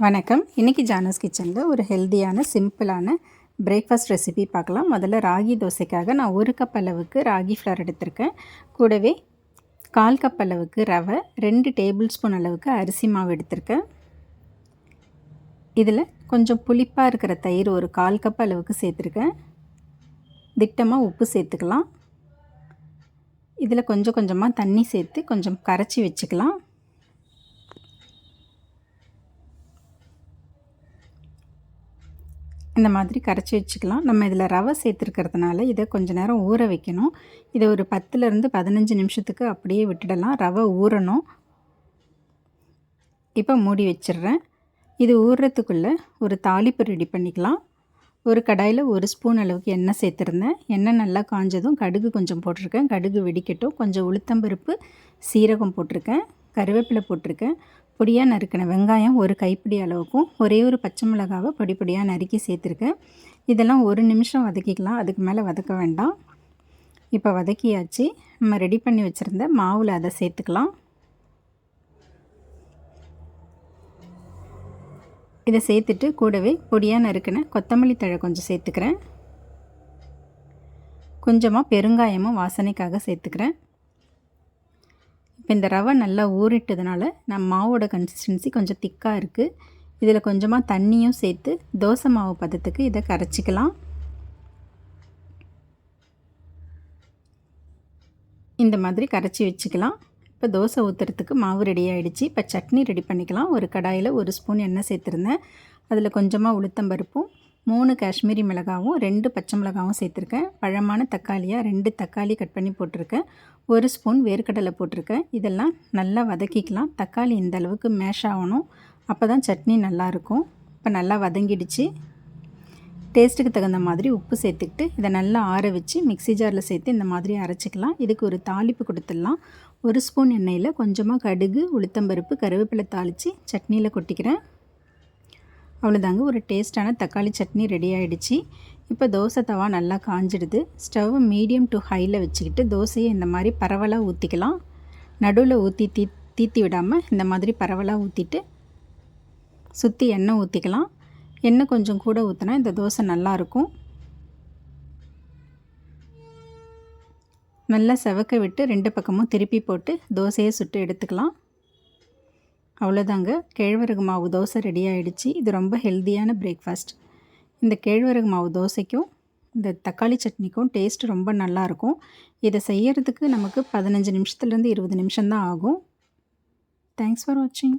வணக்கம். இன்றைக்கி ஜானஸ் கிச்சனில் ஒரு ஹெல்த்தியான சிம்பிளான பிரேக்ஃபாஸ்ட் ரெசிபி பார்க்கலாம். முதல்ல ராகி தோசைக்காக நான் 1 கப் அளவுக்கு ராகி ஃப்ளவர் எடுத்திருக்கேன். கூடவே 1/4 கப் அளவுக்கு ரவை, 2 டேபிள் ஸ்பூன் அளவுக்கு அரிசி மாவு எடுத்திருக்கேன். இதில் கொஞ்சம் புளிப்பாக இருக்கிற தயிர் ஒரு 1/4 கப் அளவுக்கு சேர்த்துருக்கேன். திட்டமாக உப்பு சேர்த்துக்கலாம். இதில் கொஞ்சம் கொஞ்சமாக தண்ணி சேர்த்து கொஞ்சம் கரைச்சி வச்சுக்கலாம். இந்த மாதிரி கரைச்சி வச்சுக்கலாம். நம்ம இதில் ரவை சேர்த்துருக்கிறதுனால இதை கொஞ்சம் நேரம் ஊற வைக்கணும். இதை ஒரு 10லேருந்து 15 நிமிஷத்துக்கு அப்படியே விட்டுடலாம். ரவை ஊறணும். இப்போ மூடி வச்சிடுறேன். இது ஊறுறதுக்குள்ளே ஒரு தாளிப்பு ரெடி பண்ணிக்கலாம். ஒரு கடாயில் 1 ஸ்பூன் அளவுக்கு எண்ணெய் சேர்த்துருந்தேன். எண்ணெய் நல்லா காஞ்சதும் கடுகு கொஞ்சம் போட்டிருக்கேன். கடுகு வெடிக்கட்டும். கொஞ்சம் உளுத்தம்பருப்பு, சீரகம் போட்டிருக்கேன். கருவேப்பிலை போட்டிருக்கேன். பொடியாக நறுக்கின வெங்காயம் ஒரு கைப்பிடி அளவுக்கும் ஒரே ஒரு பச்சை மிளகாவை பொடி பொடியாக நறுக்கி சேர்த்துருக்கேன். இதெல்லாம் 1 நிமிஷம் வதக்கிக்கலாம். அதுக்கு மேலே வதக்க வேண்டாம். இப்போ வதக்கியாச்சு. நம்ம ரெடி பண்ணி வச்சுருந்த மாவில் அதை சேர்த்துக்கலாம். இதை சேர்த்துட்டு கூடவே பொடியாக நறுக்கின கொத்தமல்லி தழை கொஞ்சம் சேர்த்துக்கிறேன். கொஞ்சமாக பெருங்காயமும் வாசனைக்காக சேர்த்துக்கிறேன். இப்போ இந்த ரவை நல்லா ஊறிட்டதுனால நம்ம மாவோட கன்சிஸ்டன்சி கொஞ்சம் திக்காக இருக்குது. இதில் கொஞ்சமாக தண்ணியும் சேர்த்து தோசை மாவு பதத்துக்கு இதை கரைச்சிக்கலாம். இந்த மாதிரி கரைச்சி வச்சுக்கலாம். இப்போ தோசை ஊற்றுறதுக்கு மாவு ரெடி ஆகிடுச்சு. இப்போ சட்னி ரெடி பண்ணிக்கலாம். ஒரு கடாயில் 1 ஸ்பூன் எண்ணெய் சேர்த்துருந்தேன். அதில் கொஞ்சமாக உளுத்தம்பருப்பும் 3 காஷ்மீரி மிளகாவும் 2 பச்சை மிளகாவும் சேர்த்துருக்கேன். பழமான தக்காளியாக 2 தக்காளி கட் பண்ணி போட்டிருக்கேன். 1 ஸ்பூன் வேர்க்கடலை போட்டிருக்கேன். இதெல்லாம் நல்லா வதக்கிக்கலாம். தக்காளி இந்த அளவுக்கு மேஷ் ஆகணும். அப்போ தான் சட்னி நல்லாயிருக்கும். இப்போ நல்லா வதங்கிடுச்சு. டேஸ்ட்டுக்கு தகுந்த மாதிரி உப்பு சேர்த்துக்கிட்டு இதை நல்லா ஆற வச்சு மிக்ஸி ஜாரில் சேர்த்து இந்த மாதிரி அரைச்சிக்கலாம். இதுக்கு ஒரு தாளிப்பு கொடுத்துடலாம். 1 ஸ்பூன் எண்ணெயில் கொஞ்சமாக கடுகு, உளுத்தம்பருப்பு, கருவேப்பிலை தாளித்து சட்னியில் கொட்டிக்கிறேன். அவ்வளோதாங்க, ஒரு டேஸ்ட்டான தக்காளி சட்னி ரெடி ஆகிடுச்சு. இப்போ தோசை தவா நல்லா காஞ்சிடுது. ஸ்டவ் மீடியம் டு ஹையில் வச்சுக்கிட்டு தோசையை இந்த மாதிரி பரவலாக ஊற்றிக்கலாம். நடுவில் ஊற்றி தீத்தி விடாமல் இந்த மாதிரி பரவலாக ஊற்றிட்டு சுற்றி எண்ணெய் ஊற்றிக்கலாம். எண்ணெய் கொஞ்சம் கூட ஊற்றினா இந்த தோசை நல்லாயிருக்கும். நல்லா செவக்க விட்டு 2 பக்கமும் திருப்பி போட்டு தோசையை சுட்டு எடுத்துக்கலாம். அவ்வளோதாங்க, கேழ்வரகு மாவு தோசை ரெடி ஆகிடுச்சு. இது ரொம்ப ஹெல்த்தியான பிரேக்ஃபாஸ்ட். இந்த கேழ்வரகு மாவு தோசைக்கும் இந்த தக்காளி சட்னிக்கும் டேஸ்ட் ரொம்ப நல்லாயிருக்கும். இதை செய்யறதுக்கு நமக்கு 15 நிமிஷத்துலேருந்து 20 நிமிஷம்தான் ஆகும். தேங்க்ஸ் ஃபார் வாட்சிங்.